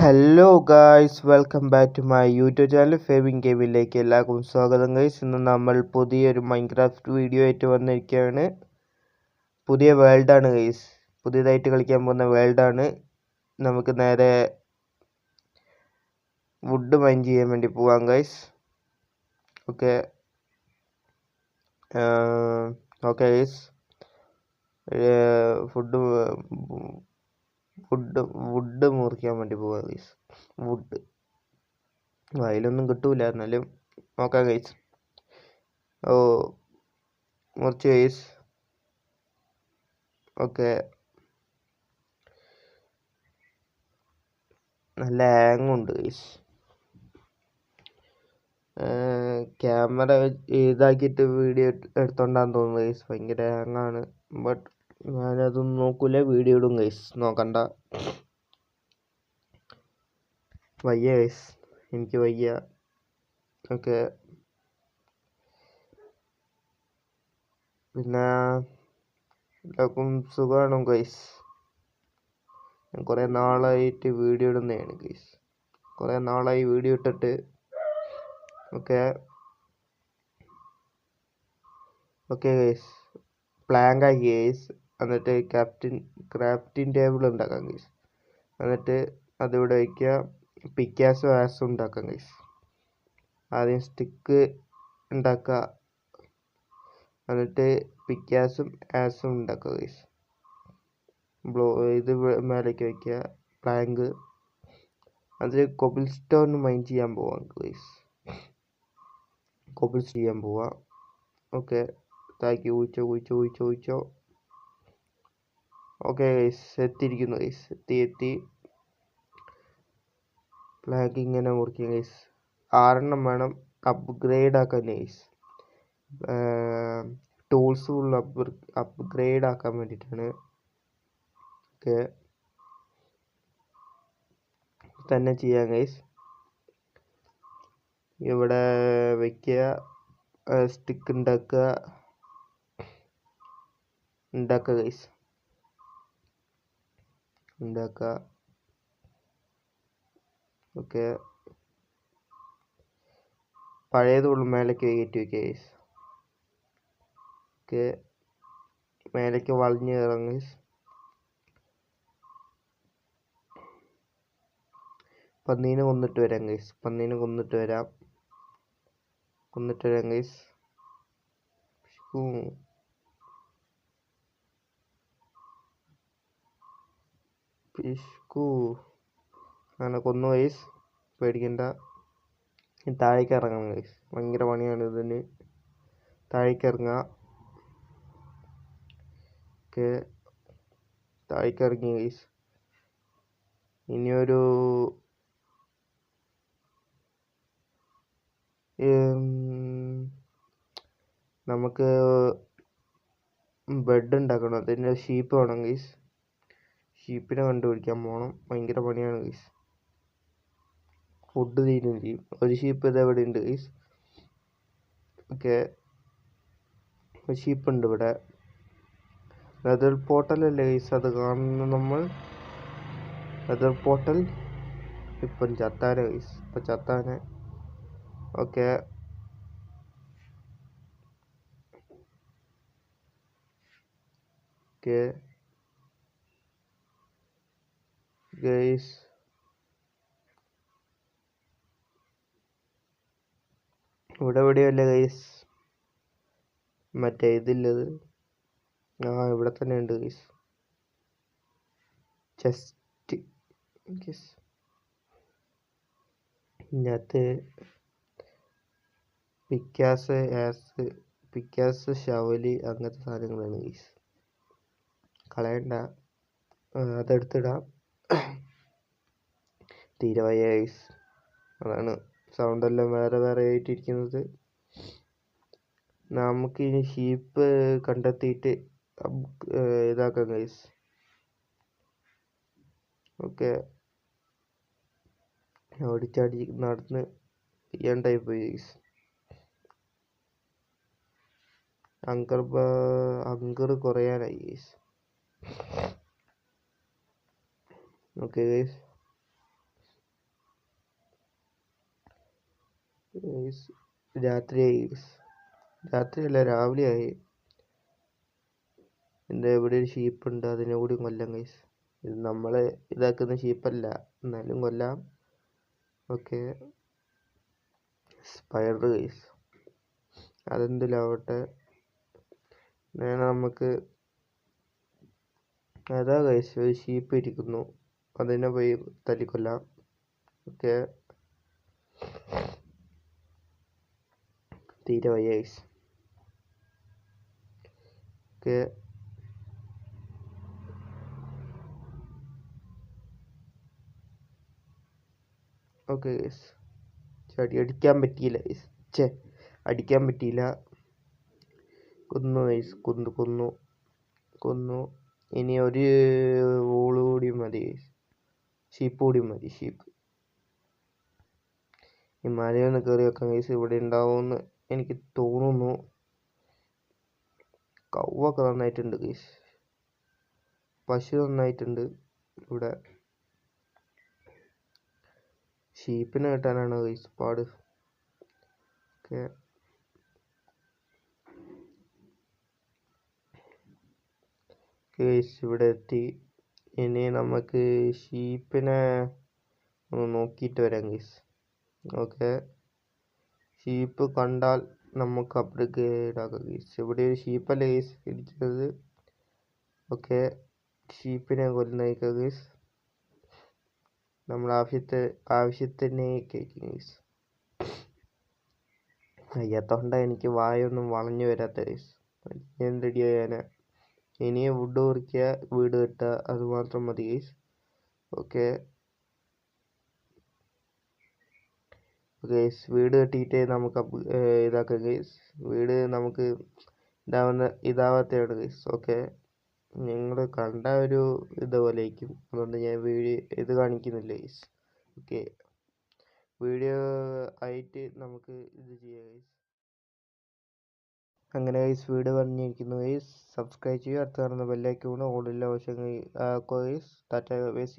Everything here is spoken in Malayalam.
Hello guys, welcome back to my YouTube channel ഫേവിങ് ഗെയിമിലേക്ക് എല്ലാവർക്കും സ്വാഗതം ഗൈസ്. ഇന്ന് നമ്മൾ പുതിയൊരു മൈൻക്രാഫ്റ്റ് വീഡിയോ ആയിട്ട് വന്നിരിക്കുകയാണ്. പുതിയ വേൾഡാണ് ഗൈസ്, പുതിയതായിട്ട് കളിക്കാൻ പോകുന്ന വേൾഡാണ്. നമുക്ക് നേരെ വുഡ് മൈൻ ചെയ്യാൻ വേണ്ടി പോവാം guys. Okay okay guys, wood മുറിക്കാൻ വേണ്ടി പോവാം ഗൈസ്. വുഡ് അതിലൊന്നും കിട്ടൂല, എന്നാലും നോക്കാം ഗൈസ്. മുറിച്ച് ഗൈസ്. ഓക്കെ, നല്ല ഹാങ്ങുണ്ട് ഗൈസ്. ക്യാമറ ഇതാക്കിയിട്ട് വീഡിയോ എടുത്തോണ്ടാന്ന് തോന്നുന്നു ഗൈസ്. ഭയങ്കര ഹാങ്ങാണ്. ബട്ട് ഞാനതൊന്നും നോക്കൂല, വീഡിയോ ഇടും ഗൈസ്, നോക്കണ്ട. വയ്യ ഗൈസ്, എനിക്ക് വയ്യ. ഓക്കെ, പിന്നെ എല്ലാവർക്കും സുഖമാണോ ഗൈസ്? ഞാൻ കുറേ നാളായിട്ട് വീഡിയോ ഇടുന്നതാണ് ഗൈസ്, കുറേ നാളായി വീഡിയോ ഇട്ടിട്ട്. ഓക്കെ ഓക്കെ ഗൈസ്, പ്ലാങ്ക് ആക്കി ഗൈസ്. എന്നിട്ട് ക്രാഫ്റ്റിംഗ് ടേബിൾ ഉണ്ടാക്കാം ഗൈസ്. എന്നിട്ട് അതിവിടെ വയ്ക്കുക. പിക്കാസും ആസും ഉണ്ടാക്കാം ഗൈസ്. ആദ്യം സ്റ്റിക്ക് ഉണ്ടാക്കുക, എന്നിട്ട് പിക്കാസും ആസും ഉണ്ടാക്കുക ഗൈസ്. ഇത് മേലേക്ക് വയ്ക്കുക, പ്ലാങ്ക്. അതിൽ കൊബിൾ സ്റ്റോൺ മൈൻ ചെയ്യാൻ പോവാം ഗൈസ്. കൊബിൾ ചെയ്യാൻ പോവാം. ഓക്കെ, താക്കി ഊച്ചോ. ഓക്കെ ഗൈസ്, എത്തിയിരിക്കുന്നു ഗൈസ്. എത്തി. പ്ലാങ്ക് ഇങ്ങനെ മുറിക്കുക ഗൈസ്. 6 വേണം അപ്ഗ്രേഡ് ആക്കാൻ ഗൈസ്. ടൂൾസ് ഫുൾ അപ്ഗ്രേഡ് ആക്കാൻ വേണ്ടിയിട്ടാണ്. ഓക്കെ, തന്നെ ചെയ്യാം ഗൈസ്. ഇവിടെ വയ്ക്കുക, സ്റ്റിക്ക് ഉണ്ടാക്കുക ഗൈസ്. ഉണ്ടാക്കുക. ഓക്കെ, പഴയതുള്ള മേലേക്ക് കയറ്റി വയ്ക്കുക ഗൈസ്. ഓക്കെ, മേലേക്ക് വളഞ്ഞ് കയറാം ഗൈസ്. പന്നീനെ കൊന്നിട്ട് വരാം ഗൈസ്. കൊന്നിട്ട് വരാം ഗൈസ്. അങ്ങനെ കൊന്നു ഗൈസ്, പേടിക്കണ്ട. താഴേക്ക് ഇറങ്ങാം ഗൈസ്, ഭയങ്കര പണിയാണ് ഇതിന്. താഴേക്ക് ഇറങ്ങുക. ഓക്കെ, താഴേക്ക് ഇറങ്ങി ഗൈസ്. ഇനിയൊരു നമുക്ക് ബെഡ് ഉണ്ടാക്കണം. അതിൻ്റെ ഷീപ്പ് വേണം ഗൈസ്. ഷീപ്പിനെ കണ്ടുപിടിക്കാൻ പോകണം, ഭയങ്കര പണിയാണ് ഗൈസ്. ഫുഡ് തീരും ചെയ്യും. ഒരു ഷീപ്പ് ഇത് എവിടെ ഉണ്ട് ഗൈസ്. ഓക്കെ, ഒരു ഷീപ്പ് ഉണ്ട് ഇവിടെ. നെതർ പോർട്ടലല്ലേ ഗൈസ് അത് കാണുന്ന നമ്മൾ. Nether portal. ഇപ്പം ചത്താനെ ഗൈസ്, ചത്താനെ. ഓക്കെ, ഗൈസ്, ഇവിടെ എവിടെയല്ലേ ഗൈസ് മറ്റേ ഇതില്ലത്? ഇവിടെ തന്നെ ഉണ്ട് ഗൈസ്. ചെസ്റ്റ് ഇതിനകത്ത് പിക്കാസ് ഷവല് അങ്ങനത്തെ സാധനങ്ങളാണ് ഗൈസ്. കളയണ്ട, അതെടുത്തിടാം. തീരെ വയ്യ ഗൈസ്, അതാണ് സൗണ്ടെല്ലാം വേറെ ആയിട്ടിരിക്കുന്നത്. നമുക്ക് ഇനി ഷീപ്പ് കണ്ടെത്തിയിട്ട് ഇതാക്കാം ഗൈസ്. ഓക്കെ, ഓടിച്ചാടി നടന്ന് ചെയ്യണ്ടായി പോയി ഗൈസ്. അങ്കർ കുറയാനായി ഗൈസ്. ഓക്കെ ഗൈസ്, ഗൈസ് രാത്രിയായി ഗൈസ്. രാത്രിയല്ല, രാവിലെയായി. എൻ്റെ ഇവിടെ ഒരു ഷീപ്പുണ്ട്, അതിനെ കൂടി കൊല്ലാം ഗൈസ്. ഇത് നമ്മൾ ഇതാക്കുന്ന ഷീപ്പല്ല, എന്നാലും കൊല്ലാം. ഓക്കെ, സ്പൈഡർ ഗൈസ്, അതെന്തിലാവട്ടെ. നമുക്ക് അതാ ഗൈസ്, ഒരു ഷീപ്പ് ഇരിക്കുന്നു, അതിനെ പോയി തല്ലിക്കൊല്ലാം. ഓക്കെ, തീരെ വയ്യ ഗൈസ്. ഓക്കെ, ഓക്കെ ഗൈസ്, അടിക്കാൻ പറ്റിയില്ല ഗൈസ്. അടിക്കാൻ പറ്റിയില്ല. കൊന്നു ഗൈസ്, കൊന്നു. ഇനി ഒരു വോള് കൂടി മതി ഗൈസ്. ഷീപ്പ് കൂടി മതി, ഷീപ്പ്. ഈ മലയൊന്ന് കയറി വെക്കാം ഗൈസ്, ഇവിടെ ഉണ്ടാവുമെന്ന് എനിക്ക് തോന്നുന്നു. കൗവൊക്കെ നന്നായിട്ടുണ്ട് ഗൈസ്, പശു നന്നായിട്ടുണ്ട്. ഇവിടെ ഷീപ്പിനെ കിട്ടാനാണ് ഗൈസ് പാട്. ഓക്കെ, ഗൈസ് ഇവിടെ എത്തി. ഇനി നമുക്ക് ഷീപ്പിനെ ഒന്ന് നോക്കിയിട്ട് വരാം ഗൈസ്. ഓക്കെ, ഷീപ്പ് കണ്ടാൽ നമുക്ക് അപ്ഗ്രേഡ് ആക്കാം ഗൈസ്. ഇവിടെ ഒരു ഷീപ്പല്ലേ ഗൈസ് ഇരിക്കുന്നത്. ഓക്കെ, ഷീപ്പിനെ കൊല്ലുന്നേക്കാം ഗൈസ്. നമ്മൾ ആവശ്യത്തിന് കേൾക്കും ഗൈസ്. അയ്യാത്തോണ്ട എനിക്ക് വായൊന്നും വളഞ്ഞു വരാത്ത ഗൈസ്. ഞാൻ റെഡി ചെയ്യാനാ. ഇനി വുഡ് കുറിക്കുക, വീട് കെട്ടുക, അത് മാത്രം മതി ഗൈസ്. ഓക്കെ ഗൈസ്, വീട് കെട്ടിയിട്ട് നമുക്ക് ഇതാക്കാം ഗൈസ്. വീട് നമുക്ക് ഇതാവാത്തതാണ് ഗൈസ്. ഓക്കെ, നിങ്ങൾ കണ്ട ഒരു ഇതുപോലെയായിരിക്കും, അതുകൊണ്ട് ഞാൻ ഇത് കാണിക്കുന്നില്ല ഗൈസ്. ഓക്കെ, വീഡിയോ ആയിട്ട് നമുക്ക് ഇത് ചെയ്യാം ഗൈസ്. അങ്ങനെ ഗൈസ്, വീഡിയോ പറഞ്ഞിരിക്കുന്നു ഗൈസ്. സബ്സ്ക്രൈബ് ചെയ്യുക, അടുത്ത് കാണുന്ന ബെല്ലൈക്കൺ ഓളില്ല വശങ്ങൾ ആക്കുക ഗൈസ്. ടാറ്റ ഗൈസ്.